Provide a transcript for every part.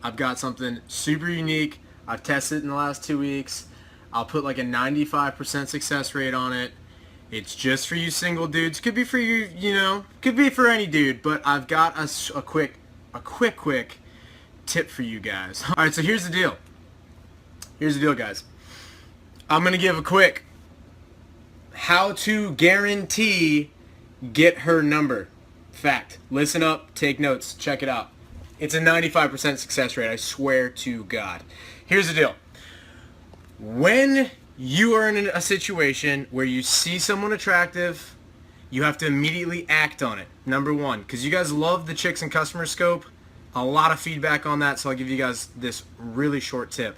I've got something super unique. I've tested it in the last 2 weeks. I'll put like a 95% success rate on it. It's just for you single dudes. Could be for you, could be for any dude, but I've got a quick tip for you guys. All right, so here's the deal. Here's the deal, guys. I'm going to give a quick how to guarantee get her number. Fact. Listen up, take notes, check it out. It's a 95% success rate, I swear to God. Here's the deal. When you are in a situation where you see someone attractive, you have to immediately act on it. Number one, because you guys love the Chicks and Customer Scope. A lot of feedback on that, so I'll give you guys this really short tip.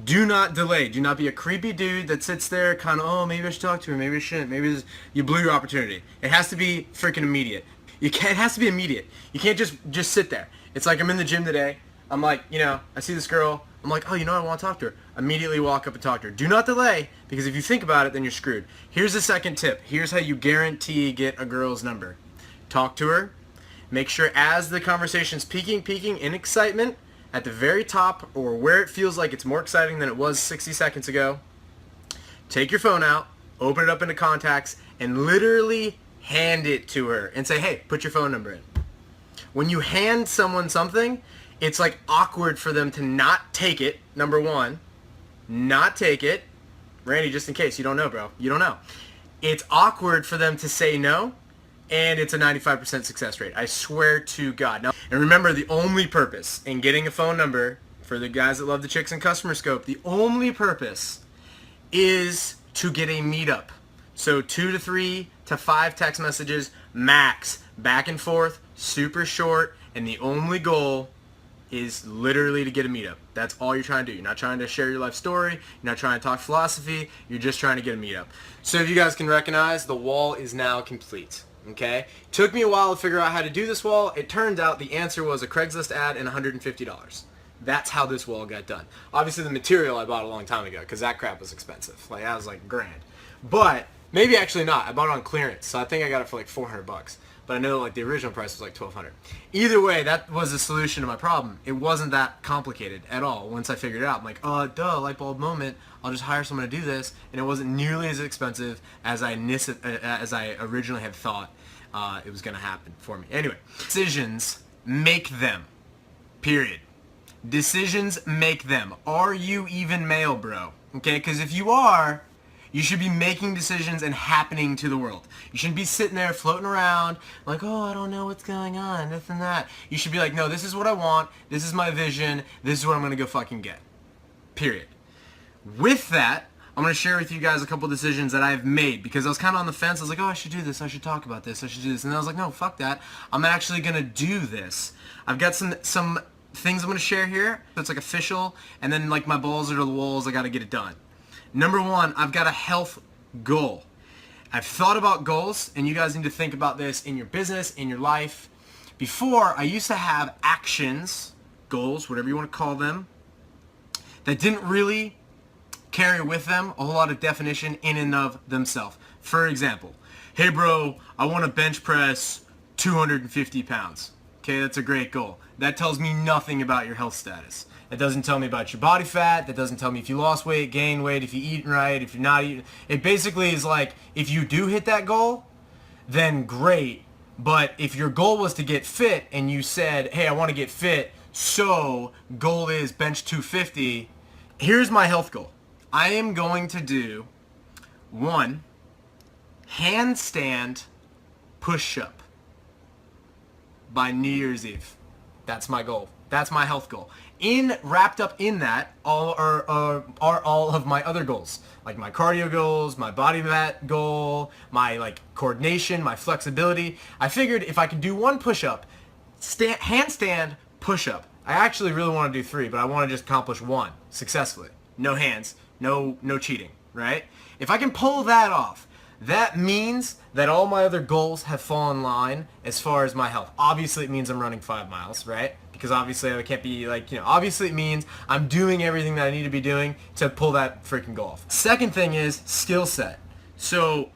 Do not delay. Do not be a creepy dude that sits there kind of, oh, maybe I should talk to her, maybe I shouldn't, maybe you blew your opportunity. It has to be freaking immediate. It has to be immediate. You can't just sit there. It's like I'm in the gym today. I'm like, I see this girl. I'm like, oh, I want to talk to her. Immediately walk up and talk to her. Do not delay, because if you think about it, then you're screwed. Here's the second tip. Here's how you guarantee get a girl's number. Talk to her. Make sure as the conversation's peaking in excitement, at the very top or where it feels like it's more exciting than it was 60 seconds ago, take your phone out, open it up into contacts, and literally hand it to her and say, hey, put your phone number in. When you hand someone something, it's like awkward for them to not take it, number one. Not take it. Randy, just in case, you don't know, bro. You don't know. It's awkward for them to say no, and it's a 95% success rate. I swear to God. Now, and remember, the only purpose in getting a phone number, for the guys that love the Chicks and Customer Scope, the only purpose is to get a meetup. So 2 to 3 to 5 text messages max, back and forth, super short, and the only goal is literally to get a meetup. That's all you're trying to do. You're not trying to share your life story. You're not trying to talk philosophy. You're just trying to get a meetup. So if you guys can recognize, the wall is now complete. Okay? Took me a while to figure out how to do this wall. It turned out the answer was a Craigslist ad and $150. That's how this wall got done. Obviously the material I bought a long time ago, because that crap was expensive. Like, that was like grand. But maybe actually not. I bought it on clearance, so I think I got it for like $400. But I know like the original price was like $1,200. Either way, that was the solution to my problem. It wasn't that complicated at all. Once I figured it out, I'm like, duh, light bulb moment. I'll just hire someone to do this, and it wasn't nearly as expensive as I originally had thought it was going to happen for me. Anyway, decisions, make them. Period. Decisions, make them. Are you even male, bro? Okay, because if you are, you should be making decisions and happening to the world. You shouldn't be sitting there floating around like, oh, I don't know what's going on, this and that. You should be like, no, this is what I want. This is my vision. This is what I'm going to go fucking get. Period. With that, I'm going to share with you guys a couple decisions that I've made, because I was kind of on the fence. I was like, oh, I should do this. I should talk about this. I should do this. And then I was like, no, fuck that. I'm actually going to do this. I've got some things I'm going to share here. It's like official. And then like my balls are to the walls. I got to get it done. Number one, I've got a health goal. I've thought about goals, and you guys need to think about this in your business, in your life. Before, I used to have actions, goals, whatever you want to call them, that didn't really carry with them a whole lot of definition in and of themselves. For example, hey bro, I want to bench press 250 pounds. Okay, that's a great goal. That tells me nothing about your health status. That doesn't tell me about your body fat. That doesn't tell me if you lost weight, gained weight, if you're eating right, if you're not eating. It basically is like, if you do hit that goal, then great. But if your goal was to get fit and you said, hey, I want to get fit, so goal is bench 250, here's my health goal. I am going to do 1 handstand push-up by New Year's Eve. That's my goal. That's my health goal. Wrapped up in that are all of my other goals, like my cardio goals, my body fat goal, my like coordination, my flexibility. I figured if I could do 1 push-up, handstand push-up. I actually really want to do 3, but I want to just accomplish 1 successfully. No hands, no cheating, right? If I can pull that off, that means that all my other goals have fallen in line as far as my health. Obviously, it means I'm running 5 miles, right? Because obviously I can't be like, obviously it means I'm doing everything that I need to be doing to pull that freaking goal off. Second thing is skill set. So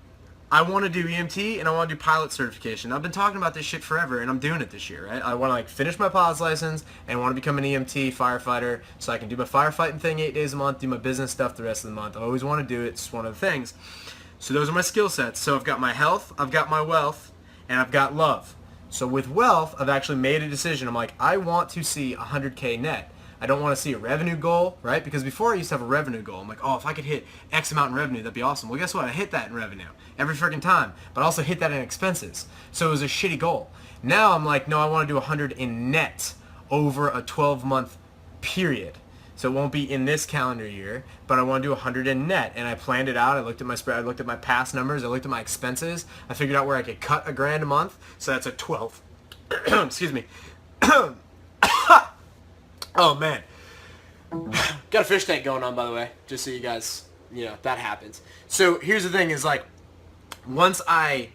I want to do EMT and I want to do pilot certification. I've been talking about this shit forever, and I'm doing it this year, right? I want to like finish my pilot's license and want to become an EMT firefighter so I can do my firefighting thing 8 days a month, do my business stuff the rest of the month. I always want to do it. It's one of the things. So those are my skill sets. So I've got my health, I've got my wealth, and I've got love. So with wealth, I've actually made a decision. I'm like, I want to see 100K net. I don't want to see a revenue goal, right? Because before I used to have a revenue goal. I'm like, oh, if I could hit X amount in revenue, that'd be awesome. Well, guess what? I hit that in revenue every freaking time, but I also hit that in expenses. So it was a shitty goal. Now I'm like, no, I want to do 100 in net over a 12-month period. So it won't be in this calendar year, but I want to do 100 in net. And I planned it out. I looked at my spread. I looked at my past numbers. I looked at my expenses. I figured out where I could cut $1,000 a month. So that's a 12. Excuse me. Oh, man. Got a fish tank going on, by the way, just so you guys, that happens. So here's the thing is, like, once I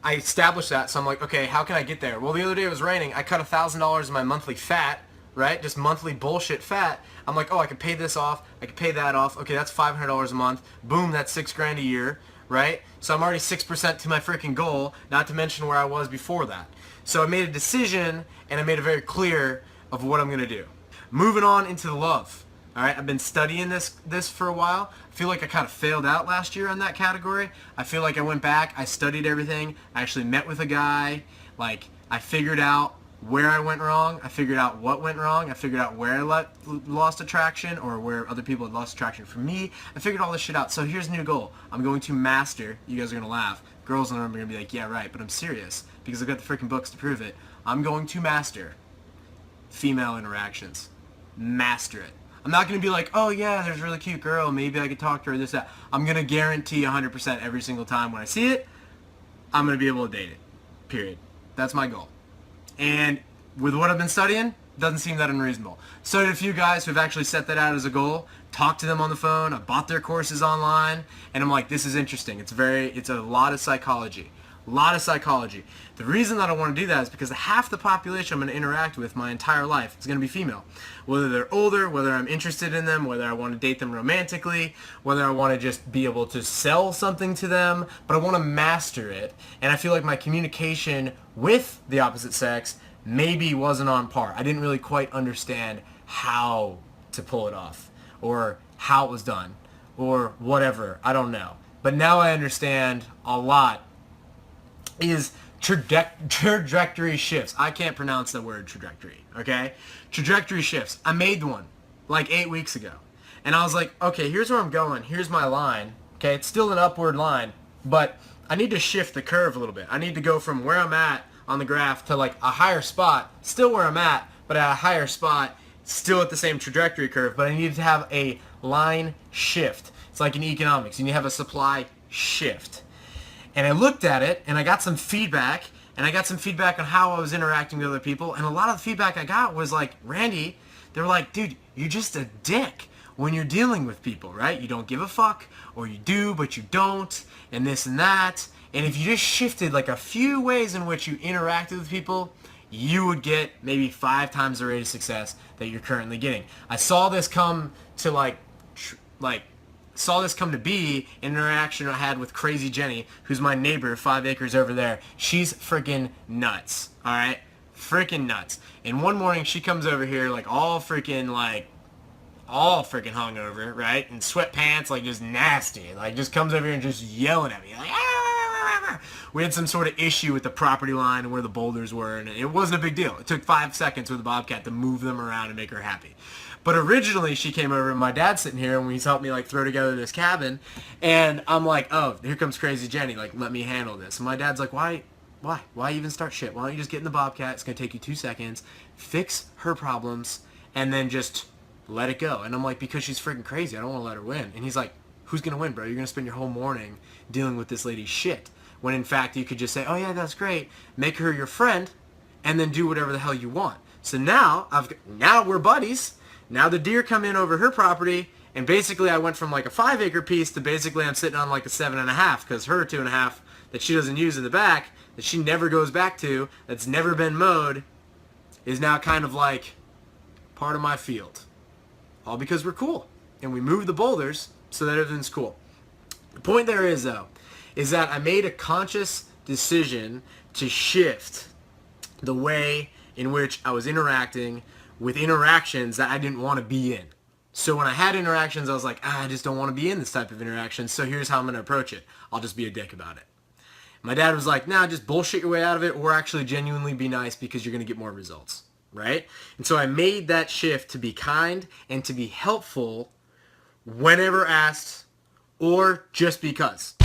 established that, so I'm like, okay, how can I get there? Well, the other day it was raining. I cut $1,000 in my monthly fat, right? Just monthly bullshit fat. I'm like, oh, I can pay this off. I can pay that off. Okay, that's $500 a month. Boom, that's $6,000 a year, right? So I'm already 6% to my freaking goal, not to mention where I was before that. So I made a decision, and I made it very clear of what I'm going to do. Moving on into the love. All right, I've been studying this for a while. I feel like I kind of failed out last year on that category. I feel like I went back, I studied everything. I actually met with a guy. Like, I figured out where I went wrong. I figured out what went wrong. I figured out where I lost attraction or where other people had lost attraction from me. I figured all this shit out. So here's a new goal. I'm going to master. You guys are going to laugh. Girls in the room are going to be like, yeah, right, but I'm serious because I've got the freaking books to prove it. I'm going to master female interactions. Master it. I'm not going to be like, oh yeah, there's a really cute girl, maybe I could talk to her, this, that. I'm going to guarantee 100% every single time when I see it, I'm going to be able to date it. Period. That's my goal. And with what I've been studying, doesn't seem that unreasonable. Studied a few guys who've actually set that out as a goal, talked to them on the phone, I bought their courses online, and I'm like, this is interesting. It's a lot of psychology. A lot of psychology. The reason that I want to do that is because half the population I'm going to interact with my entire life is going to be female. Whether they're older, whether I'm interested in them, whether I want to date them romantically, whether I want to just be able to sell something to them, but I want to master it. And I feel like my communication with the opposite sex maybe wasn't on par. I didn't really quite understand how to pull it off or how it was done or whatever. I don't know. But now I understand a lot is trajectory shifts. I can't pronounce the word trajectory, okay? Trajectory shifts. I made one like 8 weeks ago. And I was like, okay, here's where I'm going. Here's my line. Okay, it's still an upward line, but I need to shift the curve a little bit. I need to go from where I'm at on the graph to like a higher spot, still where I'm at, but at a higher spot, still at the same trajectory curve, but I need to have a line shift. It's like in economics. You need to have a supply shift. And I looked at it, and I got some feedback, and I got some feedback on how I was interacting with other people, and a lot of the feedback I got was like, Randy, they were like, dude, you're just a dick when you're dealing with people, right? You don't give a fuck, or you do, but you don't, and this and that. And if you just shifted like a few ways in which you interacted with people, you would get maybe 5 times the rate of success that you're currently getting. I saw this come to saw this come to be an interaction I had with Crazy Jenny, who's my neighbor 5 acres over there. She's freaking nuts, all right? Freaking nuts. And one morning she comes over here all freaking hungover, right? In sweatpants, like just nasty. Like just comes over here and just yelling at me. Like, ah! We had some sort of issue with the property line and where the boulders were, and it wasn't a big deal. It took 5 seconds with the Bobcat to move them around and make her happy. But originally she came over and my dad's sitting here and he's helped me throw together this cabin, and I'm like, oh, here comes Crazy Jenny, let me handle this. And my dad's like, why even start shit? Why don't you just get in the Bobcat? It's gonna take you 2 seconds, fix her problems, and then just let it go. And I'm like, because she's freaking crazy, I don't want to let her win. And he's like, who's gonna win, bro? You're gonna spend your whole morning dealing with this lady's shit, when in fact you could just say, oh yeah, that's great, make her your friend, and then do whatever the hell you want. So now we're buddies. Now the deer come in over her property, and basically I went from a 5 acre piece to basically I'm sitting on a 7.5, because her 2.5 that she doesn't use in the back, that she never goes back to, that's never been mowed, is now kind of part of my field. All because we're cool. And we move the boulders so that everything's cool. The point there is, though, is that I made a conscious decision to shift the way in which I was interacting with interactions that I didn't want to be in. So when I had interactions, I was like, I just don't want to be in this type of interaction, so here's how I'm going to approach it. I'll just be a dick about it. My dad was like, nah, just bullshit your way out of it, or actually genuinely be nice because you're going to get more results, right? And so I made that shift to be kind and to be helpful whenever asked, or just because.